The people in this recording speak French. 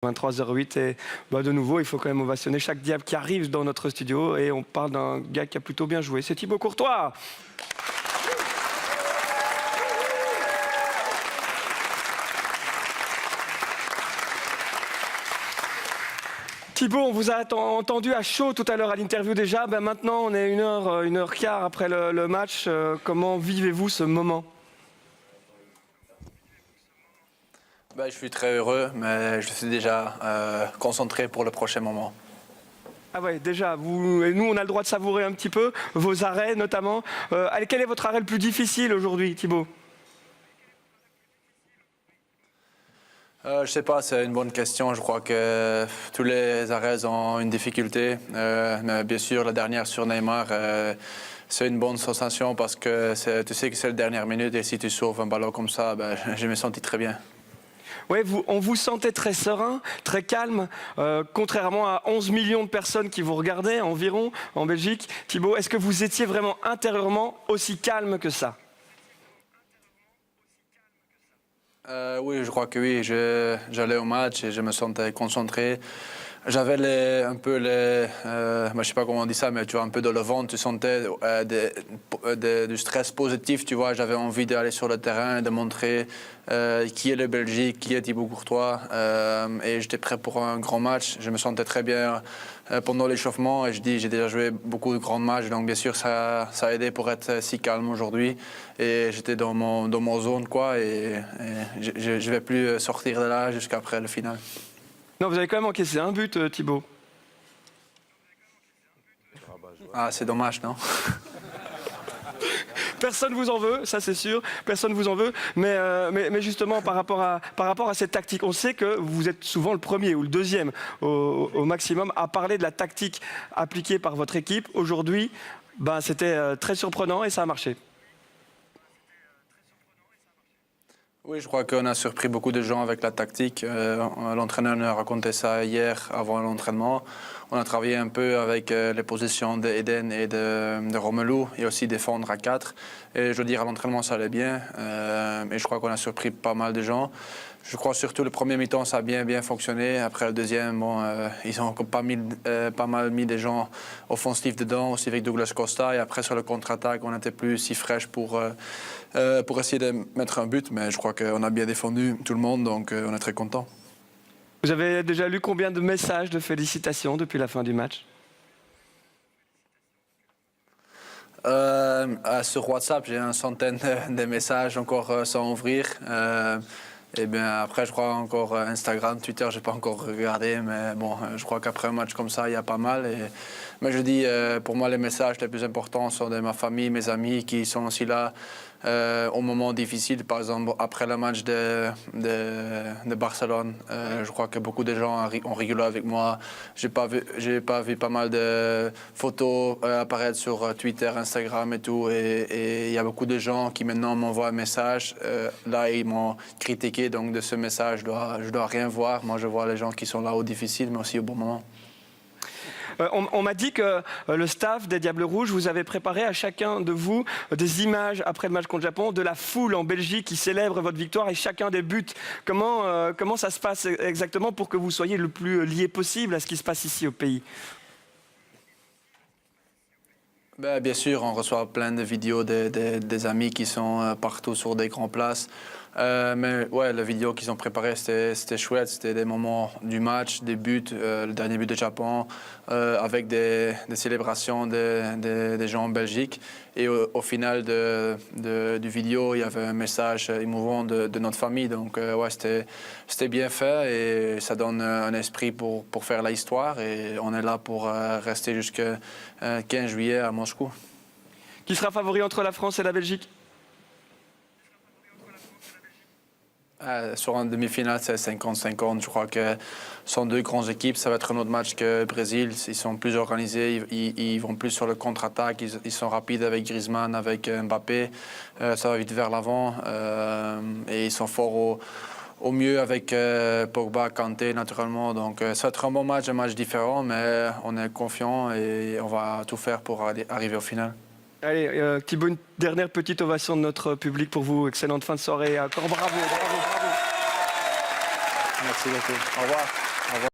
23h08 et de nouveau, il faut quand même ovationner chaque diable qui arrive dans notre studio et on parle d'un gars qui a plutôt bien joué, c'est Thibaut Courtois. Thibaut, on vous a entendu à chaud tout à l'heure à l'interview déjà, maintenant on est une heure quart après le match, comment vivez-vous ce moment ? Je suis très heureux, mais je suis déjà concentré pour le prochain moment. Ah ouais, déjà, nous on a le droit de savourer un petit peu vos arrêts notamment. Quel est votre arrêt le plus difficile aujourd'hui, Thibaut ? Je sais pas, c'est une bonne question. Je crois que tous les arrêts ont une difficulté. Mais bien sûr, la dernière sur Neymar, c'est une bonne sensation parce que tu sais que c'est la dernière minute et si tu sauves un ballon comme ça, je me sentis très bien. Oui, on vous sentait très serein, très calme, contrairement à 11 millions de personnes qui vous regardaient environ en Belgique. Thibaut, est-ce que vous étiez vraiment intérieurement aussi calme que ça ? Oui, je crois que oui. J'allais au match et je me sentais concentré. J'avais un peu je sais pas comment on dit ça, mais tu vois, un peu de le ventre. Tu sentais du stress positif, tu vois. J'avais envie d'aller sur le terrain et de montrer qui est le Belgique, qui est Thibaut Courtois. Et j'étais prêt pour un grand match. Je me sentais très bien pendant l'échauffement. Et j'ai déjà joué beaucoup de grands matchs. Donc, bien sûr, ça a aidé pour être si calme aujourd'hui. Et j'étais dans mon zone, quoi. Et je ne vais plus sortir de là jusqu'après le final. Non, vous avez quand même encaissé un but, Thibaut. Ah, c'est dommage, non ? Personne vous en veut, ça c'est sûr, personne vous en veut. Mais justement, par rapport à cette tactique, on sait que vous êtes souvent le premier ou le deuxième au maximum à parler de la tactique appliquée par votre équipe. Aujourd'hui, c'était très surprenant et ça a marché. Oui, je crois qu'on a surpris beaucoup de gens avec la tactique. L'entraîneur nous a raconté ça hier avant l'entraînement. On a travaillé un peu avec les positions d'Eden et de Romelu et aussi défendre à 4. Et je veux dire, à l'entraînement, ça allait bien. Et je crois qu'on a surpris pas mal de gens. Je crois surtout le premier mi-temps, ça a bien fonctionné. Après le deuxième, ils ont pas mal mis des gens offensifs dedans, aussi avec Douglas Costa. Et après, sur le contre-attaque, on n'était plus si fraîche pour essayer de mettre un but. Mais je crois qu'on a bien défendu tout le monde, donc on est très content. Vous avez déjà lu combien de messages de félicitations depuis la fin du match ? Sur WhatsApp, j'ai une centaine de messages encore sans ouvrir. Et bien après, je crois encore Instagram, Twitter, je n'ai pas encore regardé, mais bon, je crois qu'après un match comme ça, il y a pas mal. Mais je dis, pour moi, les messages les plus importants sont de ma famille, mes amis qui sont aussi là au moment difficile. Par exemple, après le match de Barcelone, je crois que beaucoup de gens ont rigolé avec moi. J'ai pas vu pas mal de photos apparaître sur Twitter, Instagram et tout. Et il y a beaucoup de gens qui maintenant m'envoient un message. Là, ils m'ont critiqué, donc de ce message, je dois rien voir. Moi, je vois les gens qui sont là au difficile, mais aussi au bon moment. On m'a dit que le staff des Diables Rouges, vous avez préparé à chacun de vous des images après le match contre le Japon, de la foule en Belgique qui célèbre votre victoire et chacun des buts. Comment ça se passe exactement pour que vous soyez le plus lié possible à ce qui se passe ici au pays ? Bien sûr, on reçoit plein de vidéos des amis qui sont partout sur des grandes places. Mais ouais, les vidéos qu'ils ont préparées, c'était chouette. C'était des moments du match, des buts, le dernier but de Japon, avec des célébrations des gens en Belgique. Et au final du vidéo, il y avait un message émouvant de notre famille. Donc ouais, c'était bien fait et ça donne un esprit pour faire l'histoire. Et on est là pour rester jusqu'au 15 juillet à Moscou. Qui sera favori entre la France et la Belgique ? Sur un demi-finale, c'est 50-50. Je crois que ce sont deux grandes équipes. Ça va être un autre match que le Brésil. Ils sont plus organisés. Ils vont plus sur le contre-attaque. Ils sont rapides avec Griezmann, avec Mbappé. Ça va vite vers l'avant. Et ils sont forts au mieux avec Pogba, Kanté, naturellement. Donc, ça va être un bon match, un match différent. Mais on est confiant et on va tout faire pour arriver au final. Allez, Thibaut, une dernière petite ovation de notre public pour vous. Excellente fin de soirée. Encore bravo. Merci beaucoup. Au revoir.